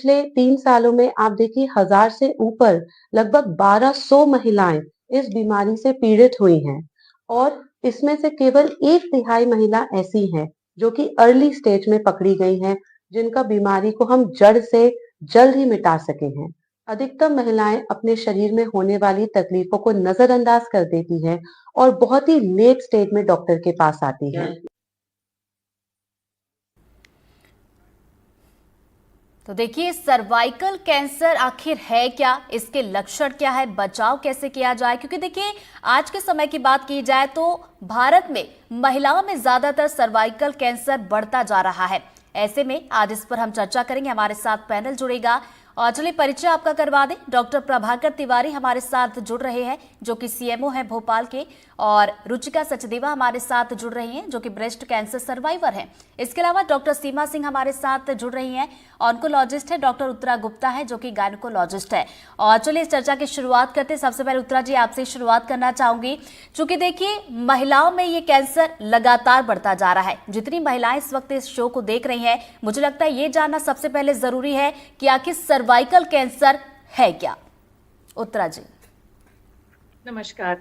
पिछले 3 सालों में आप देखिए 1000 से ऊपर लगभग 1200 महिलाएं इस बीमारी से पीड़ित हुई हैं और इसमें से केवल 1/3 महिला ऐसी हैं जो कि अर्ली स्टेज में पकड़ी गई हैं, जिनका बीमारी को हम जड़ से जल्द ही मिटा सके हैं। अधिकतर महिलाएं अपने शरीर में होने वाली तकलीफों को नजरअंदाज कर देती हैं और बहुत ही लेट स्टेज में डॉक्टर के पास आती हैं। तो देखिए, सर्वाइकल कैंसर आखिर है क्या, इसके लक्षण क्या है, बचाव कैसे किया जाए? क्योंकि देखिए, आज के समय की बात की जाए तो भारत में महिलाओं में ज्यादातर सर्वाइकल कैंसर बढ़ता जा रहा है। ऐसे में आज इस पर हम चर्चा करेंगे। हमारे साथ पैनल जुड़ेगा और चलिए परिचय आपका करवा दें। डॉक्टर प्रभाकर तिवारी हमारे साथ जुड़ रहे हैं जो कि सीएमओ हैं भोपाल के, और रुचिका सचदेवा हमारे साथ जुड़ रही हैं जो कि ब्रेस्ट कैंसर सर्वाइवर हैं। इसके अलावा डॉक्टर सीमा सिंह हमारे साथ जुड़ रही हैं, ऑन्कोलॉजिस्ट है। डॉक्टर उत्तरा गुप्ता है जो कि गायनेकोलॉजिस्ट है। और चलिए इस चर्चा की शुरुआत करते हैं। सबसे पहले उत्तरा जी आपसे शुरुआत करना चाहूंगी, चूंकि देखिए महिलाओं में ये कैंसर लगातार बढ़ता जा रहा है। जितनी महिलाएं इस वक्त इस शो को देख रही हैं, मुझे लगता है ये जानना सबसे पहले जरूरी है कि आखिर सर्वाइकल कैंसर है क्या। उत्तरा जी। नमस्कार।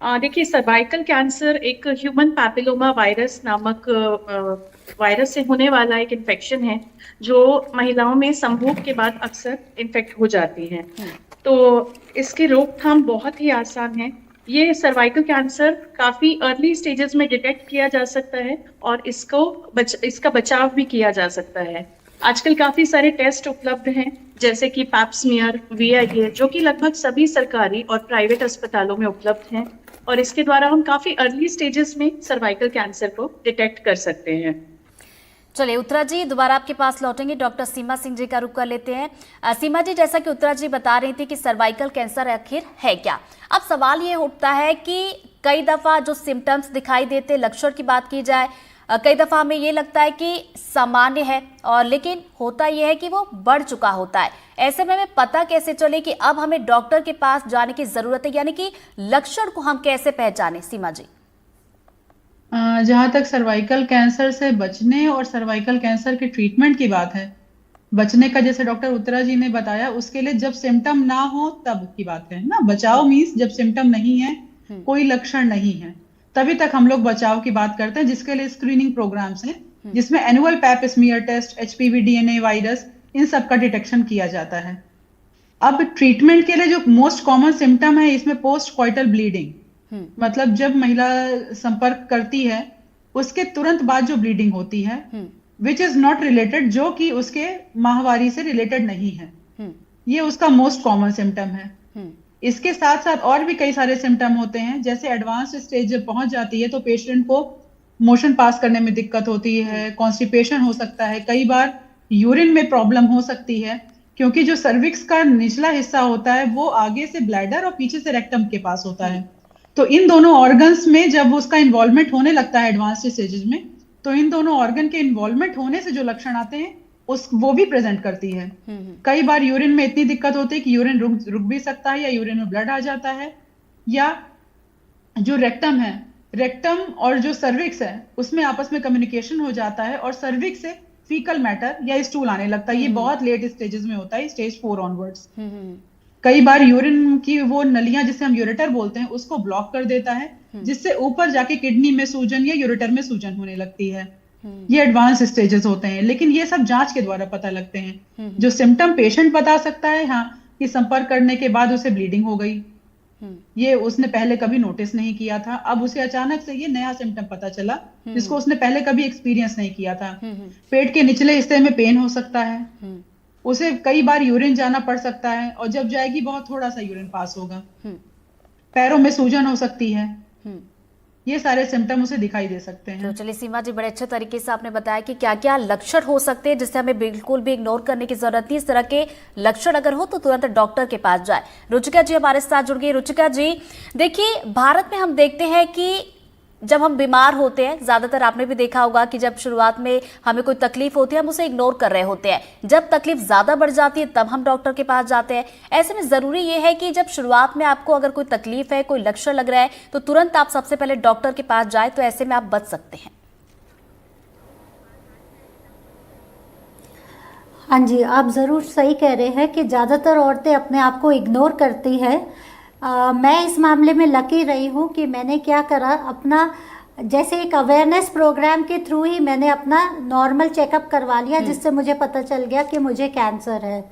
देखिए, सर्वाइकल कैंसर एक ह्यूमन पैपिलोमा वायरस नामक वायरस से होने वाला एक इन्फेक्शन है जो महिलाओं में संभोग के बाद अक्सर इन्फेक्ट हो जाती है। तो इसकी रोकथाम बहुत ही आसान है। ये सर्वाइकल कैंसर काफी अर्ली स्टेजेस में डिटेक्ट किया जा सकता है और इसका बचाव भी किया जा सकता है। आजकल काफी सारे टेस्ट उपलब्ध हैं, जैसे कि पैप्समियर, VIA, जो कि लगभग सभी सरकारी और प्राइवेट अस्पतालों में उपलब्ध हैं, और इसके द्वारा हम काफी अर्ली स्टेजेस में सर्वाइकल कैंसर को डिटेक्ट कर सकते हैं। चलिए उत्तरा जी, दोबारा आपके पास लौटेंगे। डॉक्टर सीमा सिंह जी का रुख कर लेते हैं। सीमा जी, जैसा कि उत्तरा जी बता रही थी कि सर्वाइकल कैंसर आखिर है क्या, अब सवाल ये उठता है कि कई दफा जो सिम्टम्स दिखाई देते, लक्षण की बात की जाए, कई दफा हमें ये लगता है कि सामान्य है, और लेकिन होता यह है कि वो बढ़ चुका होता है। ऐसे में हमें पता कैसे चले कि अब हमें डॉक्टर के पास जाने की जरूरत है, यानी कि लक्षण को हम कैसे पहचाने? सीमा जी। जहां तक सर्वाइकल कैंसर से बचने और सर्वाइकल कैंसर के ट्रीटमेंट की बात है, बचने का जैसे डॉक्टर उत्तरा जी ने बताया, उसके लिए जब सिम्टम ना हो तब की बात है ना। बचाव मीन्स जब सिम्टम नहीं है, कोई लक्षण नहीं है, तभी तक हम लोग बचाव की बात करते हैं, जिसके लिए स्क्रीनिंग प्रोग्राम्स हैं, जिसमें annual pap smear test, HPV DNA virus, इन सब का डिटेक्शन किया जाता है। अब ट्रीटमेंट के लिए जो मोस्ट कॉमन सिम्टम है इसमें पोस्ट कॉइटल ब्लीडिंग, मतलब जब महिला संपर्क करती है उसके तुरंत बाद जो ब्लीडिंग होती है, विच इज नॉट रिलेटेड, जो कि उसके माहवारी से रिलेटेड नहीं है, ये उसका मोस्ट कॉमन सिम्टम है। इसके साथ साथ और भी कई सारे सिम्टम होते हैं, जैसे एडवांस स्टेज जब पहुंच जाती है तो पेशेंट को मोशन पास करने में दिक्कत होती है, कॉन्स्टिपेशन हो सकता है, कई बार यूरिन में प्रॉब्लम हो सकती है, क्योंकि जो सर्विक्स का निचला हिस्सा होता है वो आगे से ब्लैडर और पीछे से रेक्टम के पास होता है। तो इन दोनों ऑर्गन्स में जब उसका इन्वॉल्वमेंट होने लगता है एडवांस स्टेजेस में, तो इन दोनों ऑर्गन के इन्वॉल्वमेंट होने से जो लक्षण आते हैं वो भी प्रेजेंट करती है। कई बार यूरिन में इतनी दिक्कत होती है कि यूरिन रुक भी सकता है, या यूरिन में ब्लड आ जाता है, या जो रेक्टम है, रेक्टम और जो सर्विक्स है उसमें आपस में कम्युनिकेशन हो जाता है और सर्विक्स से फीकल मैटर या स्टूल आने लगता है। ये बहुत लेट स्टेजेस में होता है, स्टेज 4 ऑनवर्ड्स। कई बार यूरिन की वो नलियां जिसे हम यूरेटर बोलते हैं उसको ब्लॉक कर देता है, जिससे ऊपर जाके किडनी में सूजन या यूरेटर में सूजन होने लगती है। ये एडवांस स्टेजेस होते हैं, लेकिन ये सब जांच के द्वारा पता लगते हैं। जो सिम्टम पेशेंट बता सकता है, हाँ, कि संपर्क करने के बाद उसे ब्लीडिंग हो गई, ये उसने पहले कभी नोटिस नहीं किया था, अब उसे अचानक से ये नया सिम्टम पता चला जिसको उसने पहले कभी एक्सपीरियंस नहीं किया था। पेट के निचले हिस्से में पेन हो सकता है, उसे कई बार यूरिन जाना पड़ सकता है, और जब जाएगी बहुत थोड़ा सा यूरिन पास होगा, पैरों में सूजन हो सकती है, ये सारे सिम्टम उसे दिखाई दे सकते हैं। तो चलिए सीमा जी, बड़े अच्छे तरीके से आपने बताया कि क्या क्या लक्षण हो सकते हैं जिससे हमें बिल्कुल भी इग्नोर करने की जरूरत नहीं। इस तरह के लक्षण अगर हो तो तुरंत डॉक्टर के पास जाए। रुचिका जी हमारे साथ जुड़ गई। रुचिका जी, देखिए भारत में हम देखते हैं कि जब हम बीमार होते हैं, ज्यादातर आपने भी देखा होगा कि जब शुरुआत में हमें कोई तकलीफ होती है हम उसे इग्नोर कर रहे होते हैं, जब तकलीफ ज्यादा बढ़ जाती है तब हम डॉक्टर के पास जाते हैं। ऐसे में जरूरी ये है कि जब शुरुआत में आपको अगर कोई तकलीफ है, कोई लक्षण लग रहा है, तो तुरंत आप सबसे पहले डॉक्टर के पास जाए, तो ऐसे में आप बच सकते हैं। हाँ जी, आप ज़रूर सही कह रहे हैं कि ज़्यादातर औरतें अपने आप को इग्नोर करती है। मैं इस मामले में लकी रही हूँ कि मैंने क्या करा, अपना जैसे एक अवेयरनेस प्रोग्राम के थ्रू ही मैंने अपना नॉर्मल चेकअप करवा लिया, जिससे मुझे पता चल गया कि मुझे कैंसर है।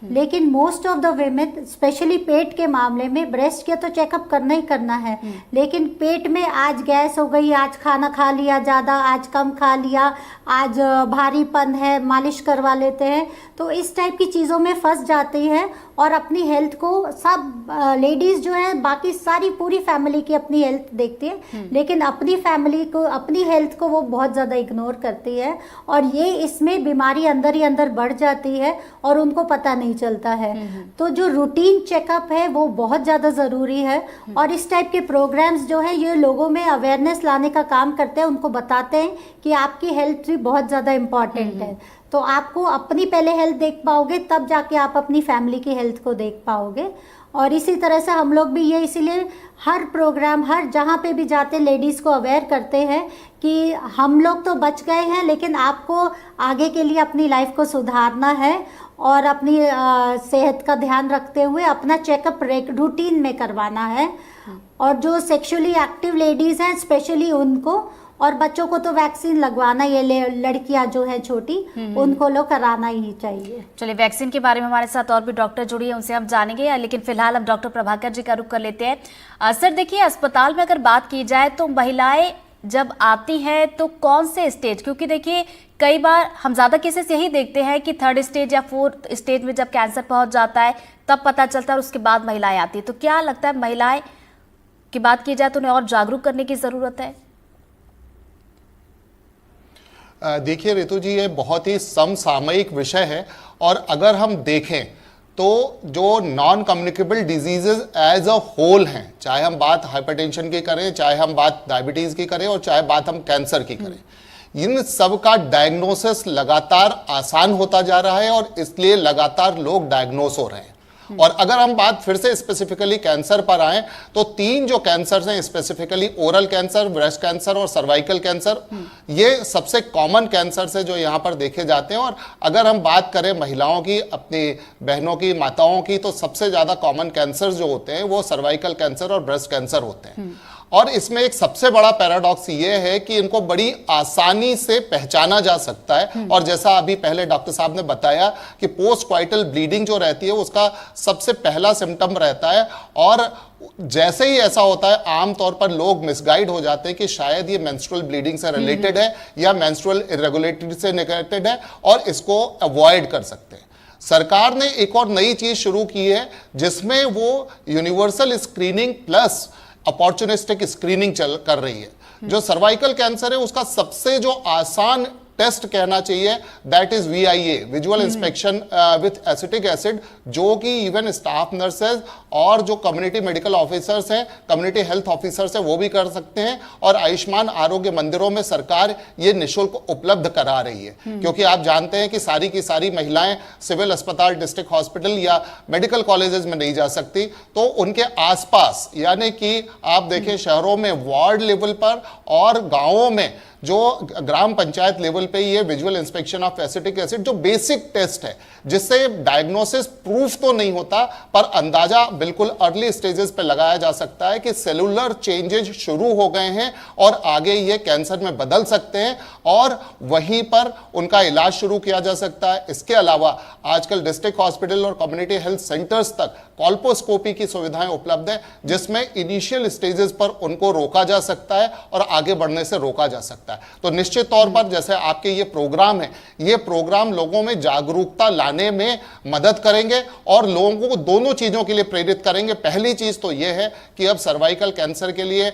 लेकिन most of the women, specially पेट के मामले में, ब्रेस्ट के तो चेकअप करना ही करना है, लेकिन पेट में आज गैस हो गई, आज खाना खा लिया ज़्यादा, आज कम खा लिया, आज भारीपन है, मालिश करवा लेते हैं, तो इस टाइप की चीज़ों में फंस जाती है और अपनी हेल्थ को, सब लेडीज़ जो है बाकी सारी पूरी फैमिली की अपनी हेल्थ देखती है, लेकिन अपनी फैमिली को, अपनी हेल्थ को वो बहुत ज़्यादा इग्नोर करती है, और ये इसमें बीमारी अंदर ही अंदर बढ़ जाती है और उनको पता नहीं चलता है। तो जो रूटीन चेकअप है वो बहुत ज़्यादा ज़रूरी है, और इस टाइप के प्रोग्राम्स जो है ये लोगों में अवेयरनेस लाने का काम करते हैं, उनको बताते हैं कि आपकी हेल्थ भी बहुत ज़्यादा इम्पॉर्टेंट है। तो आपको अपनी पहले हेल्थ देख पाओगे, तब जाके आप अपनी फैमिली की हेल्थ को देख पाओगे। और इसी तरह से हम लोग भी ये इसीलिए हर प्रोग्राम, हर जहाँ पे भी जाते लेडीज़ को अवेयर करते हैं कि हम लोग तो बच गए हैं, लेकिन आपको आगे के लिए अपनी लाइफ को सुधारना है और अपनी सेहत का ध्यान रखते हुए अपना चेकअप रूटीन में करवाना है। और जो सेक्सुअली एक्टिव लेडीज़ हैं स्पेशली उनको, और बच्चों को तो वैक्सीन लगवाना, ये लड़कियां जो है छोटी, उनको लोग कराना ही चाहिए। चलिए, वैक्सीन के बारे में हमारे साथ और भी डॉक्टर जुड़ी है, उनसे हम जानेंगे, लेकिन फिलहाल हम डॉक्टर प्रभाकर जी का रुख कर लेते हैं। सर देखिए, अस्पताल में अगर बात की जाए तो महिलाएं जब आती हैं तो कौन से स्टेज, क्योंकि देखिए कई बार हम ज़्यादा केसेस यही देखते हैं कि 3rd स्टेज या 4th स्टेज में जब कैंसर पहुंच जाता है तब पता चलता है और उसके बाद महिलाएं आती है, तो क्या लगता है महिलाएं की बात की जाए तो उन्हें और जागरूक करने की ज़रूरत है? देखिए ऋतु जी, ये बहुत ही समसामयिक विषय है, और अगर हम देखें तो जो non communicable diseases as a whole हैं, चाहे हम बात हाइपरटेंशन की करें, चाहे हम बात डायबिटीज़ की करें, और चाहे बात हम कैंसर की करें, इन सब का डायग्नोसिस लगातार आसान होता जा रहा है और इसलिए लगातार लोग डायग्नोस हो रहे हैं। और अगर हम बात फिर से स्पेसिफिकली कैंसर पर आए तो 3 जो कैंसर हैं, specifically oral cancer, breast cancer और सर्वाइकल कैंसर, ये सबसे कॉमन कैंसर है जो यहाँ पर देखे जाते हैं। और अगर हम बात करें महिलाओं की, अपनी बहनों की, माताओं की, तो सबसे ज़्यादा कॉमन कैंसर जो होते हैं वो सर्वाइकल कैंसर और ब्रेस्ट कैंसर होते हैं। और इसमें एक सबसे बड़ा पैराडॉक्स ये है कि इनको बड़ी आसानी से पहचाना जा सकता है, और जैसा अभी पहले डॉक्टर साहब ने बताया कि पोस्ट क्वाइटल ब्लीडिंग जो रहती है उसका सबसे पहला सिम्टम रहता है, और जैसे ही ऐसा होता है आमतौर पर लोग मिसगाइड हो जाते हैं कि शायद ये मेंस्ट्रुअल ब्लीडिंग से रिलेटेड है या मेंस्ट्रुअल इरेगुलरिटी से रिलेटेड है, और इसको अवॉइड कर सकते हैं। सरकार ने एक और नई चीज शुरू की है जिसमें वो universal screening plus opportunistic screening कर रही है। जो सर्वाइकल कैंसर है उसका सबसे जो आसान टेस्ट कहना चाहिए, that is VIA, visual inspection with acetic acid, जो कि इवन स्टाफ नर्सेज और जो कम्युनिटी मेडिकल ऑफिसर्स हैं, कम्युनिटी हेल्थ ऑफिसर्स हैं, वो भी कर सकते हैं। और आयुष्मान आरोग्य मंदिरों में सरकार ये निःशुल्क उपलब्ध करा रही है, क्योंकि आप जानते हैं कि सारी की सारी महिलाएं सिविल अस्पताल, डिस्ट्रिक्ट हॉस्पिटल या मेडिकल कॉलेजेस में नहीं जा सकती, तो उनके आसपास, यानी कि आप देखें शहरों में वार्ड लेवल पर और गांवों में जो ग्राम पंचायत लेवल पे ये visual inspection of acetic acid जो बेसिक टेस्ट है, जिससे डायग्नोसिस प्रूफ तो नहीं होता पर अंदाजा बिल्कुल अर्ली स्टेजेस पे लगाया जा सकता है कि सेलुलर चेंजेस शुरू हो गए हैं और आगे ये कैंसर में बदल सकते हैं, और वहीं पर उनका इलाज शुरू किया जा सकता है। इसके अलावा आजकल डिस्ट्रिक्ट हॉस्पिटल और कम्युनिटी हेल्थ सेंटर्स तक कॉल्पोस्कोपी की सुविधाएं उपलब्ध है, जिसमें इनिशियल स्टेजेस पर उनको रोका जा सकता है और आगे बढ़ने से रोका जा सकता है। तो निश्चित तौर पर जैसे आपके ये प्रोग्राम है, ये प्रोग्राम लोगों में जागरूकता लाने में मदद करेंगे और लोगों को दोनों चीजों के लिए प्रेरित करेंगे। पहली चीज तो ये है कि अब सर्वाइकल कैंसर के लिए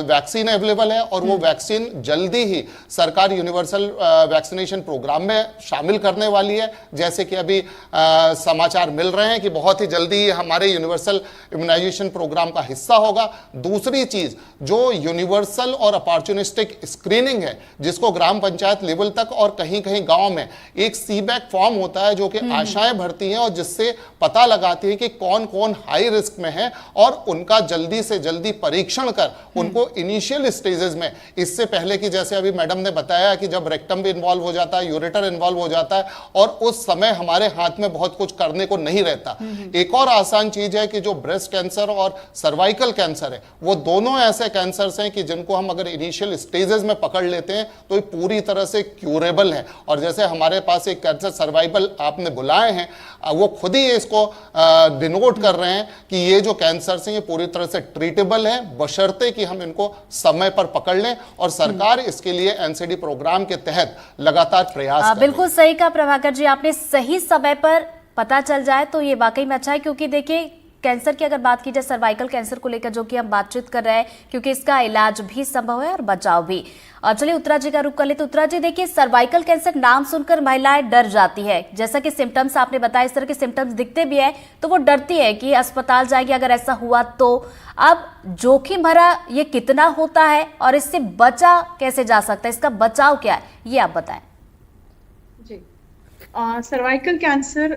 वैक्सीन अवेलेबल है, और वो वैक्सीन जल्दी ही सरकार यूनिवर्सल वैक्सीनेशन प्रोग्राम में शामिल करने वाली है, जैसे कि अभी समाचार मिल रहे हैं कि बहुत ही जल्दी हमारे यूनिवर्सल इम्यूनाइजेशन प्रोग्राम का हिस्सा होगा। दूसरी चीज जो यूनिवर्सल और अपॉर्चुनिस्टिक स्क्रीनिंग ट्रेनिंग है जिसको ग्राम पंचायत लेवल तक और कहीं कहीं गांव में एक सीबैक फॉर्म होता है जो कि आशाएं भरती हैं और जिससे पता लगाती है कि कौन कौन हाई रिस्क में है और उनका जल्दी से जल्दी परीक्षण कर उनको इनिशियल स्टेजेस में, इससे पहले कि जैसे अभी मैडम ने बताया कि जब रेक्टम भी इन्वॉल्व हो जाता है, यूरेटर इन्वॉल्व हो जाता है और उस समय हमारे हाथ में बहुत कुछ करने को नहीं रहता। एक और आसान चीज है कि जो ब्रेस्ट कैंसर और सर्वाइकल कैंसर है वो दोनों ऐसे कैंसर्स हैं कि जिनको हम अगर इनिशियल स्टेजेस में पकड़ लेते हैं तो ये पूरी तरह से क्यूरेबल है। और जैसे हमारे पास एक कैंसर सर्वाइवल आपने बुलाए हैं, वो खुद ही इसको डिनोट कर रहे हैं कि ये जो कैंसर्स हैं ये पूरी तरह से ट्रीटेबल है बशर्ते कि हम इनको समय पर पकड़ लें और सरकार इसके लिए एनसीडी प्रोग्राम के तहत लगातार प्रयास कर रही है। बिल्कुल सही कहा प्रभाकर जी आपने, सही समय पर पता चल जाए तो ये वाकई में अच्छा है, क्योंकि देखिए कैंसर की अगर बात की जाए, सर्वाइकल कैंसर को लेकर जो कि हम बातचीत कर रहे हैं, क्योंकि इसका इलाज भी संभव है और बचाव भी। और चलिए उत्तरा जी का रुख कर ले। तो उत्तरा जी देखिए, सर्वाइकल कैंसर नाम सुनकर महिलाएं डर जाती है, जैसा कि सिम्टम्स आपने बताया, इस तरह के सिम्टम्स दिखते भी है तो वो डरती है कि अस्पताल जाएगी अगर ऐसा हुआ तो। अब जोखिम भरा ये कितना होता है और इससे बचा कैसे जा सकता है, इसका बचाव क्या है, ये आप बताएं। जी, सर्वाइकल कैंसर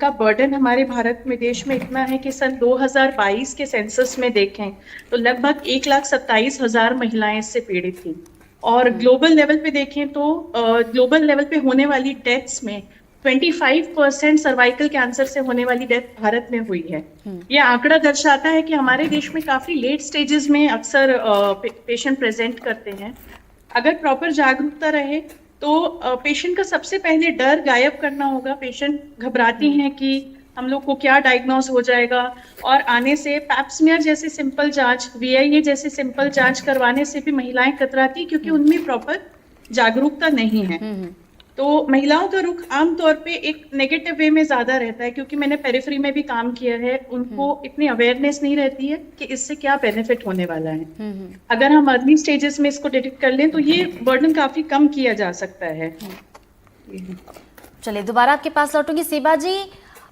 का बर्डन हमारे भारत में देश में इतना है कि सन 2022 के सेंसस में देखें तो लगभग 1,27,000 महिलाएं इससे पीड़ित थी। और ग्लोबल लेवल पे देखें तो ग्लोबल लेवल पे होने वाली डेथ्स में 25% सर्वाइकल कैंसर से होने वाली डेथ भारत में हुई है। यह आंकड़ा दर्शाता है कि हमारे देश में काफी लेट स्टेजेस में अक्सर पेशेंट प्रेजेंट करते हैं। अगर प्रॉपर जागरूकता रहे तो पेशेंट का सबसे पहले डर गायब करना होगा। पेशेंट घबराती हैं कि हम लोग को क्या डायग्नोज हो जाएगा, और आने से पैप्समियर जैसे सिंपल जांच, VIA जैसे सिंपल जांच करवाने से भी महिलाएं कतराती क्योंकि उनमें प्रॉपर जागरूकता नहीं है। तो महिलाओं का रुख आमतौर पे एक नेगेटिव वे में ज्यादा रहता है, क्योंकि मैंने पेरिफेरी में भी काम किया है, उनको इतनी अवेयरनेस नहीं रहती है कि इससे क्या बेनिफिट होने वाला है। अगर हम अर्ली स्टेजेस में इसको डिटेक्ट कर लें तो ये बर्डन काफी कम किया जा सकता है। चलिए दोबारा आपके पास लौटूंगी। सीबा जी,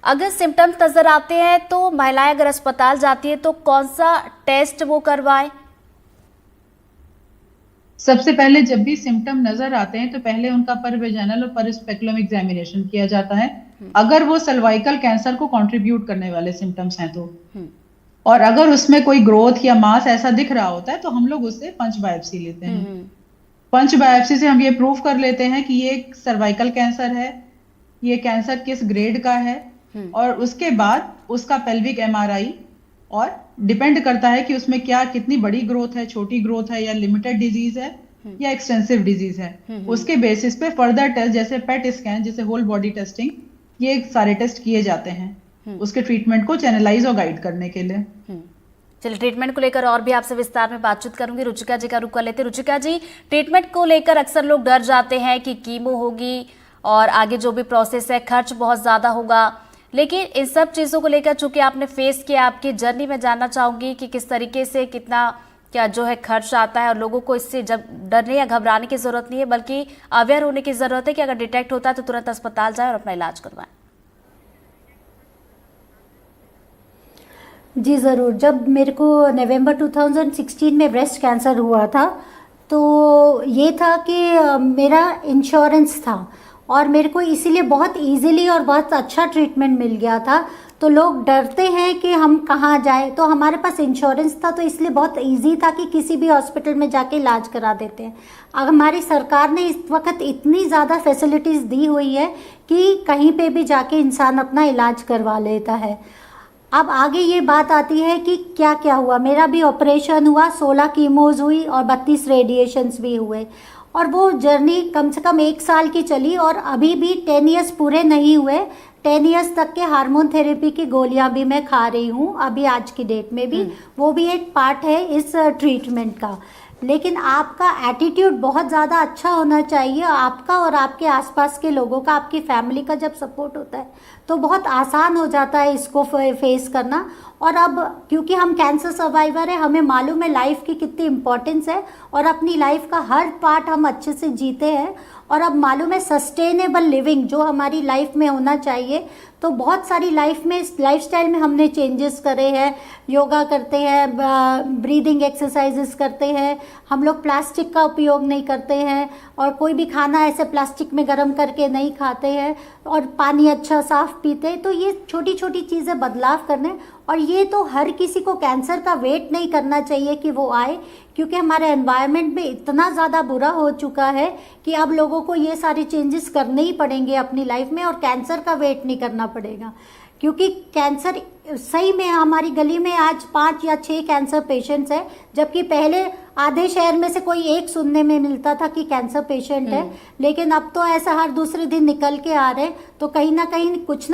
अगर सिम्टम्स नजर आते हैं तो महिलाएं अगर अस्पताल जाती है तो कौन सा टेस्ट वो करवाएं? सबसे पहले जब भी सिम्टम नजर आते हैं तो पहले उनका परवेजाइनल और परस्पेकुलम एग्जामिनेशन किया जाता है, अगर वो सर्वाइकल कैंसर को कंट्रीब्यूट करने वाले सिम्टम्स हैं तो। और अगर उसमें कोई ग्रोथ या मास ऐसा दिख रहा होता है तो हम लोग उससे पंच बायोप्सी लेते हैं। पंच बायोप्सी से हम ये प्रूव कर लेते हैं कि ये सर्वाइकल कैंसर है, ये कैंसर किस ग्रेड का है, और उसके बाद उसका पेल्विक MRI, और डिपेंड करता है कि उसमें क्या कितनी बड़ी ग्रोथ है, छोटी ग्रोथ है, या लिमिटेड डिजीज है या एक्सटेंसिव डिजीज है। उसके बेसिस पे फर्दर टेस्ट जैसे पेट स्कैन, जैसे होल बॉडी टेस्टिंग, ये सारे टेस्ट किए जाते हैं उसके ट्रीटमेंट को चैनलाइज और गाइड करने के लिए। चलिए ट्रीटमेंट को लेकर और भी आपसे विस्तार में बातचीत करूंगी। रुचिका जी का रुख कर लेते। रुचिका जी, ट्रीटमेंट को लेकर अक्सर लोग डर जाते हैं कि कीमो होगी और आगे जो भी प्रोसेस है खर्च बहुत ज्यादा होगा, लेकिन इन सब चीज़ों को लेकर चूंकि आपने फेस किया, आपकी जर्नी में जानना चाहूंगी कि किस तरीके से कितना क्या जो है खर्च आता है, और लोगों को इससे जब डरने या घबराने की जरूरत नहीं है बल्कि अवेयर होने की जरूरत है कि अगर डिटेक्ट होता है तो तुरंत अस्पताल जाए और अपना इलाज करवाएं। जी ज़रूर। जब मेरे को नवंबर 2016 में ब्रेस्ट कैंसर हुआ था तो ये था कि मेरा इंश्योरेंस था और मेरे को इसीलिए बहुत इजीली और बहुत अच्छा ट्रीटमेंट मिल गया था। तो लोग डरते हैं कि हम कहाँ जाएं, तो हमारे पास इंश्योरेंस था तो इसलिए बहुत इजी था कि किसी भी हॉस्पिटल में जाके इलाज करा देते हैं। अब हमारी सरकार ने इस वक्त इतनी ज़्यादा फैसिलिटीज़ दी हुई है कि कहीं पे भी जाके इंसान अपना इलाज करवा लेता है। अब आगे ये बात आती है कि क्या क्या हुआ। मेरा भी ऑपरेशन हुआ, 16 कीमोज हुई और 32 रेडिएशंस भी हुए, और वो जर्नी कम से कम 1 साल की चली और अभी भी 10 ईयर्स पूरे नहीं हुए। 10 ईयर्स तक के हार्मोन थेरेपी की गोलियां भी मैं खा रही हूँ अभी आज की डेट में भी, वो भी एक पार्ट है इस ट्रीटमेंट का। लेकिन आपका एटीट्यूड बहुत ज़्यादा अच्छा होना चाहिए, आपका और आपके आसपास के लोगों का, आपकी फैमिली का जब सपोर्ट होता है तो बहुत आसान हो जाता है इसको फेस करना। और अब क्योंकि हम कैंसर सर्वाइवर है, हमें मालूम है लाइफ की कितनी इम्पोर्टेंस है और अपनी लाइफ का हर पार्ट हम अच्छे से जीते हैं और अब मालूम है सस्टेनेबल लिविंग जो हमारी लाइफ में होना चाहिए, तो बहुत सारी लाइफस्टाइल में हमने चेंजेस करे हैं। योगा करते हैं, ब्रीदिंग एक्सरसाइजेस करते हैं, हम लोग प्लास्टिक का उपयोग नहीं करते हैं और कोई भी खाना ऐसे प्लास्टिक में गर्म करके नहीं खाते हैं और पानी अच्छा साफ पीते हैं। तो ये छोटी छोटी चीज़ें बदलाव करने, और ये तो हर किसी को कैंसर का वेट नहीं करना चाहिए कि वो आए, क्योंकि हमारे एनवायरनमेंट में इतना ज़्यादा बुरा हो चुका है कि अब लोगों को ये सारे चेंजेस करने ही पड़ेंगे अपनी लाइफ में, और कैंसर का वेट नहीं करना पड़ेगा। क्योंकि कैंसर सही में हमारी गली में आज 5 या 6 कैंसर पेशेंट्स हैं, जबकि पहले आधे शहर में से कोई एक सुनने में मिलता था कि कैंसर पेशेंट है। लेकिन अब तो ऐसा हर दूसरे दिन निकल के आ रहे हैं, तो कहीं ना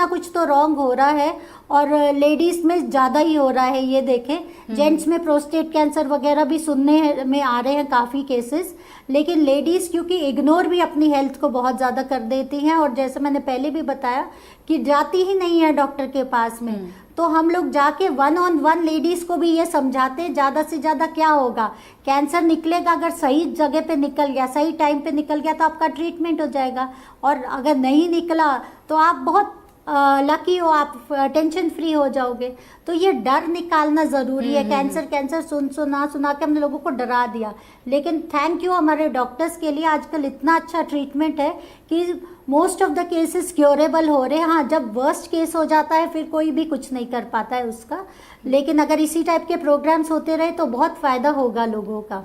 कुछ तो रॉन्ग हो रहा है। और लेडीज़ में ज़्यादा ही हो रहा है, ये देखें। जेंट्स में प्रोस्टेट कैंसर वगैरह भी सुनने में आ रहे हैं काफ़ी केसेस, लेकिन लेडीज़ क्योंकि इग्नोर भी अपनी हेल्थ को बहुत ज़्यादा कर देती हैं, और जैसे मैंने पहले भी बताया कि जाती ही नहीं है डॉक्टर के पास में। तो हम लोग जाके 1-on-1 लेडीज़ को भी ये समझाते हैं, ज़्यादा से ज़्यादा क्या होगा, कैंसर निकलेगा, अगर सही जगह पे निकल गया, सही टाइम पे निकल गया तो आपका ट्रीटमेंट हो जाएगा, और अगर नहीं निकला तो आप बहुत लकी हो, आप टेंशन फ्री हो जाओगे। तो ये डर निकालना ज़रूरी है। कैंसर सुना के हमने लोगों को डरा दिया, लेकिन थैंक यू हमारे डॉक्टर्स के लिए, आजकल इतना अच्छा ट्रीटमेंट है कि most of the cases curable हो रहे हैं। हाँ, जब वर्स्ट केस हो जाता है फिर कोई भी कुछ नहीं कर पाता है उसका, लेकिन अगर इसी टाइप के प्रोग्राम्स होते रहे तो बहुत फ़ायदा होगा लोगों का।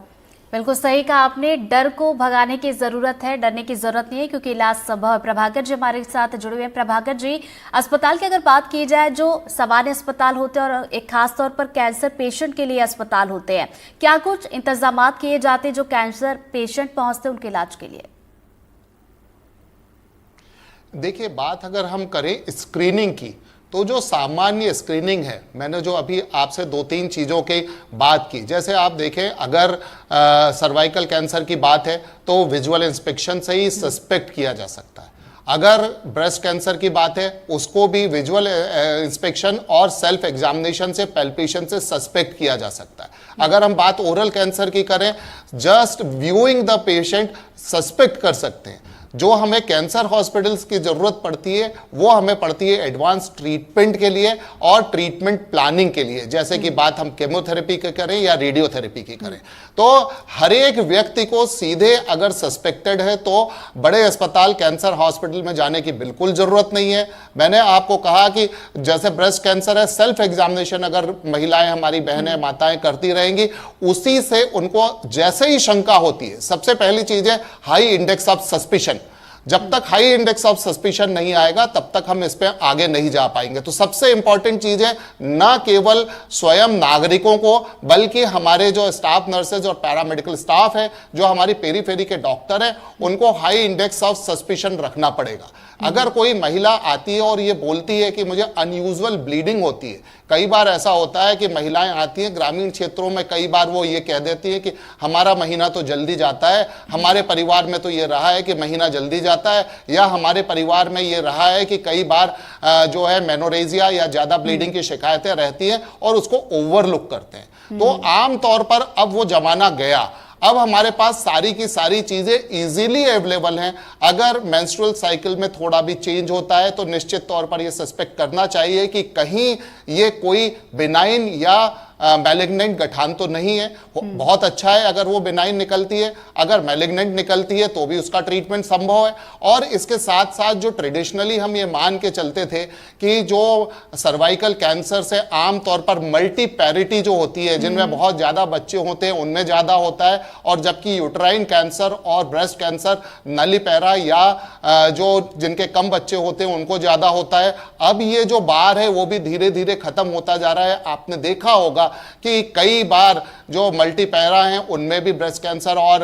बिल्कुल सही कहा आपने, डर को भगाने की जरूरत है, डरने की जरूरत नहीं है, क्योंकि इलाज संभव है। प्रभाकर जी हमारे साथ जुड़े हुए हैं। प्रभाकर जी, अस्पताल की अगर बात की जाए, जो सामान्य अस्पताल होते हैं और एक खास तौर पर कैंसर पेशेंट के लिए अस्पताल होते हैं, क्या कुछ इंतजाम किए जाते हैं जो कैंसर पेशेंट पहुंचते हैं उनके इलाज के लिए? देखिए, बात अगर हम करें स्क्रीनिंग की, तो जो सामान्य स्क्रीनिंग है, मैंने जो अभी आपसे 2-3 चीज़ों की बात की, जैसे आप देखें अगर सर्वाइकल कैंसर की बात है तो विजुअल इंस्पेक्शन से ही सस्पेक्ट किया जा सकता है। अगर ब्रेस्ट कैंसर की बात है उसको भी विजुअल इंस्पेक्शन और सेल्फ एग्जामिनेशन से, पैल्पेशन से सस्पेक्ट किया जा सकता है। अगर हम बात ओरल कैंसर की करें, just viewing the patient suspect कर सकते हैं। जो हमें कैंसर हॉस्पिटल्स की ज़रूरत पड़ती है वो हमें पड़ती है एडवांस ट्रीटमेंट के लिए और ट्रीटमेंट प्लानिंग के लिए, जैसे कि बात हम केमोथेरेपी की करें या रेडियोथेरेपी की करें। तो हर एक व्यक्ति को सीधे अगर सस्पेक्टेड है तो बड़े अस्पताल कैंसर हॉस्पिटल में जाने की बिल्कुल ज़रूरत नहीं है। मैंने आपको कहा कि जैसे ब्रेस्ट कैंसर है, सेल्फ एग्जामिनेशन अगर महिलाएं, हमारी बहनें, माताएं करती रहेंगी, उसी से उनको जैसे ही शंका होती है, सबसे पहली चीज़ है हाई इंडेक्स ऑफ सस्पिशन। जब तक हाई इंडेक्स ऑफ सस्पिशन नहीं आएगा तब तक हम इस पे आगे नहीं जा पाएंगे। तो सबसे इंपॉर्टेंट चीज है ना केवल स्वयं नागरिकों को, बल्कि हमारे जो स्टाफ नर्सेज और पैरामेडिकल स्टाफ है, जो हमारी पेरीफेरी के डॉक्टर हैं, उनको हाई इंडेक्स ऑफ सस्पिशन रखना पड़ेगा। अगर कोई महिला आती है और ये बोलती है कि मुझे अनयूजुअल ब्लीडिंग होती है, कई बार ऐसा होता है कि महिलाएं आती हैं ग्रामीण क्षेत्रों में, कई बार वो ये कह देती हैं कि हमारा महीना तो जल्दी जाता है, हमारे परिवार में तो ये रहा है कि महीना जल्दी जाता है, या हमारे परिवार में ये रहा है कि कई बार जो है मेनोरेजिया या ज़्यादा ब्लीडिंग की शिकायतें रहती हैं और उसको ओवरलुक करते हैं। तो आम तौर पर अब वो जमाना गया, अब हमारे पास सारी की सारी चीजें इजीली अवेलेबल हैं। अगर मेंस्ट्रुअल साइकिल में थोड़ा भी चेंज होता है तो निश्चित तौर पर यह सस्पेक्ट करना चाहिए कि कहीं ये कोई बिनाइन या मैलिग्नेंट गठान तो नहीं है। बहुत अच्छा है अगर वो बिनाइन निकलती है, अगर मैलिग्नेंट निकलती है तो भी उसका ट्रीटमेंट संभव है। और इसके साथ साथ जो ट्रेडिशनली हम ये मान के चलते थे कि जो सर्वाइकल कैंसर से आमतौर पर मल्टीपैरिटी जो होती है, जिनमें बहुत ज़्यादा बच्चे होते हैं, उनमें ज़्यादा होता है, और जबकि यूट्राइन कैंसर और ब्रेस्ट कैंसर नलीपैरा या जो जिनके कम बच्चे होते हैं उनको ज़्यादा होता है। अब ये जो बार है वो भी धीरे धीरे खत्म होता जा रहा है। आपने देखा होगा कि कई बार जो मल्टीपैरा हैं उनमें भी ब्रेस्ट कैंसर और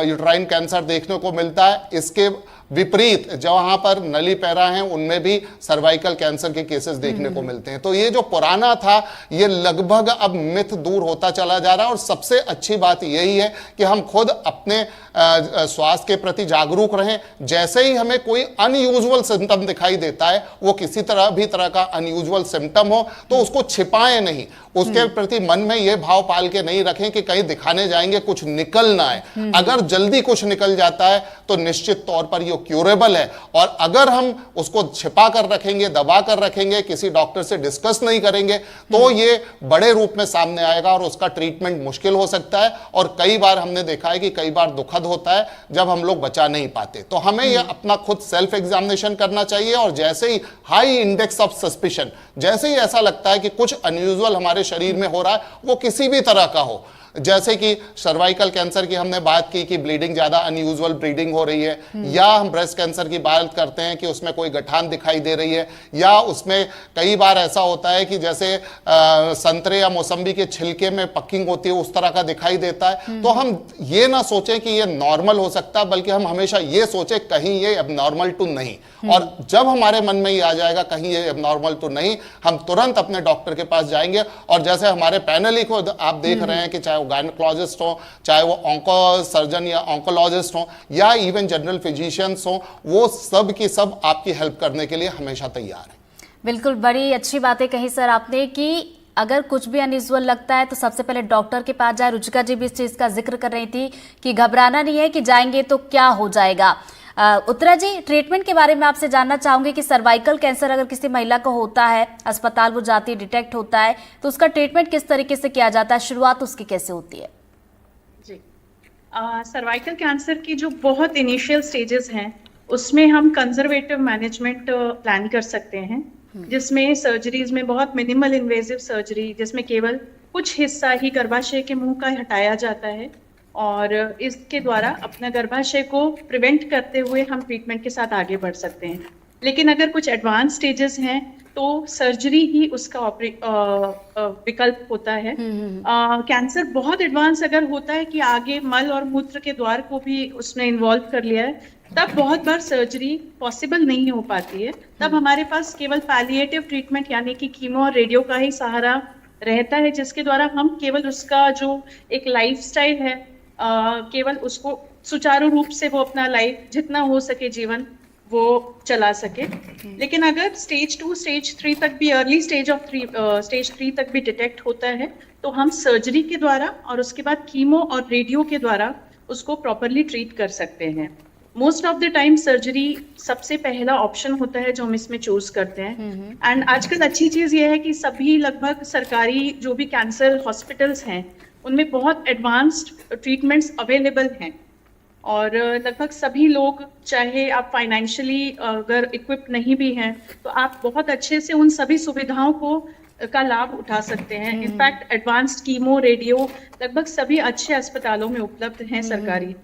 यूट्राइन कैंसर देखने को मिलता है। इसके विपरीत जहां पर नली पैरा हैं उनमें भी सर्वाइकल कैंसर के केसेस देखने को मिलते हैं। तो ये जो पुराना था ये लगभग अब मिथ दूर होता चला जा रहा है। और सबसे अच्छी बात यही है कि हम खुद अपने स्वास्थ्य के प्रति जागरूक रहें। जैसे ही हमें कोई अनयूजुअल सिम्टम दिखाई देता है, वो किसी तरह का अनयूजुअल सिम्टम हो, तो उसको छिपाएं नहीं, उसके प्रति मन में यह भाव पाल के नहीं रखें कि कहीं दिखाने जाएंगे कुछ निकल ना आए। अगर जल्दी कुछ निकल जाता है तो निश्चित तौर पर यह क्यूरेबल है। और अगर हम उसको छिपा कर रखेंगे, दबा कर रखेंगे, किसी डॉक्टर से डिस्कस नहीं करेंगे, तो ये बड़े रूप में सामने आएगा और उसका ट्रीटमेंट मुश्किल हो सकता है। और कई बार हमने देखा है कि कई बार दुखद होता है जब हम लोग बचा नहीं पाते। तो हमें यह अपना खुद सेल्फ एग्जामिनेशन करना चाहिए। और जैसे ही हाई इंडेक्स ऑफ सस्पिशन, जैसे ही ऐसा लगता है कि कुछ अनयूजुअल हमारे शरीर में हो रहा है, वो किसी भी तरह का हो, जैसे कि सर्वाइकल कैंसर की हमने बात की कि ब्लीडिंग ज्यादा अनयूजुअल ब्लीडिंग हो रही है, या हम ब्रेस्ट कैंसर की बात करते हैं कि उसमें कोई गठान दिखाई दे रही है, या उसमें कई बार ऐसा होता है कि जैसे संतरे या मौसम्बी के छिलके में पकिंग होती है, उस तरह का दिखाई देता है। तो हम ये ना सोचें कि ये नॉर्मल हो सकता है, बल्कि हम हमेशा ये सोचें कहीं ये एबनॉर्मल टू नहीं। और जब हमारे मन में ये आ जाएगा कहीं ये एबनॉर्मल तो नहीं, हम तुरंत अपने डॉक्टर के पास जाएंगे। और जैसे हमारे पैनल ही को आप देख रहे हैं कि चाहे वो गायनेकोलॉजिस्ट हो, चाहे वो ऑन्को सर्जन या ऑन्कोलॉजिस्ट हो, या इवन जनरल फिजिशियंस हो, वो सब की सब आपकी हेल्प करने के लिए हमेशा तैयार है। बिल्कुल, बड़ी अच्छी बातें कही सर आपने कि अगर कुछ भी अनयूजुअल लगता है तो सबसे पहले डॉक्टर के पास जाए। रुचिका जी भी इस चीज़ का जिक्र कर रही थी कि घबराना नहीं है कि जाएंगे तो क्या हो जाएगा। उत्तरा जी, ट्रीटमेंट के बारे में आपसे जानना चाहूंगी कि सर्वाइकल कैंसर अगर किसी महिला को होता है, अस्पताल वो जाती है, डिटेक्ट होता है, तो उसका ट्रीटमेंट किस तरीके से किया जाता है, शुरुआत उसकी कैसे होती है? जी, सर्वाइकल कैंसर की जो बहुत इनिशियल स्टेजेस हैं उसमें हम कंजर्वेटिव मैनेजमेंट प्लान कर सकते हैं, जिसमें सर्जरीज में बहुत मिनिमल इन्वेजिव सर्जरी, जिसमें केवल कुछ हिस्सा ही गर्भाशय के मुंह का हटाया जाता है, और इसके द्वारा अपना गर्भाशय को प्रिवेंट करते हुए हम ट्रीटमेंट के साथ आगे बढ़ सकते हैं। लेकिन अगर कुछ एडवांस स्टेजेस हैं तो सर्जरी ही उसका विकल्प होता है। कैंसर बहुत एडवांस अगर होता है कि आगे मल और मूत्र के द्वार को भी उसने इन्वॉल्व कर लिया है, तब बहुत बार सर्जरी पॉसिबल नहीं हो पाती है। तब हमारे पास केवल पैलिएटिव ट्रीटमेंट यानी कि कीमो और रेडियो का ही सहारा रहता है, जिसके द्वारा हम केवल उसका जो एक लाइफस्टाइल है, केवल उसको सुचारू रूप से वो अपना लाइफ जितना हो सके जीवन वो चला सके। लेकिन अगर स्टेज 2, स्टेज 3 तक भी, अर्ली स्टेज ऑफ स्टेज 3 तक भी डिटेक्ट होता है, तो हम सर्जरी के द्वारा और उसके बाद कीमो और रेडियो के द्वारा उसको प्रॉपरली ट्रीट कर सकते हैं। Most of the time surgery सबसे पहला ऑप्शन होता है जो हम इसमें चूज करते हैं। एंड आजकल अच्छी चीज ये है कि सभी लगभग सरकारी जो भी कैंसर हॉस्पिटल्स हैं उनमें बहुत एडवांस्ड ट्रीटमेंट्स अवेलेबल हैं, और लगभग सभी लोग, चाहे आप फाइनेंशियली अगर इक्विप्ड नहीं भी हैं, तो आप बहुत अच्छे से उन सभी सुविधाओं का लाभ उठा सकते हैं। इनफैक्ट एडवांस्ड कीमो, रेडियो लगभग सभी अच्छे अस्पतालों में उपलब्ध हैं सरकारी।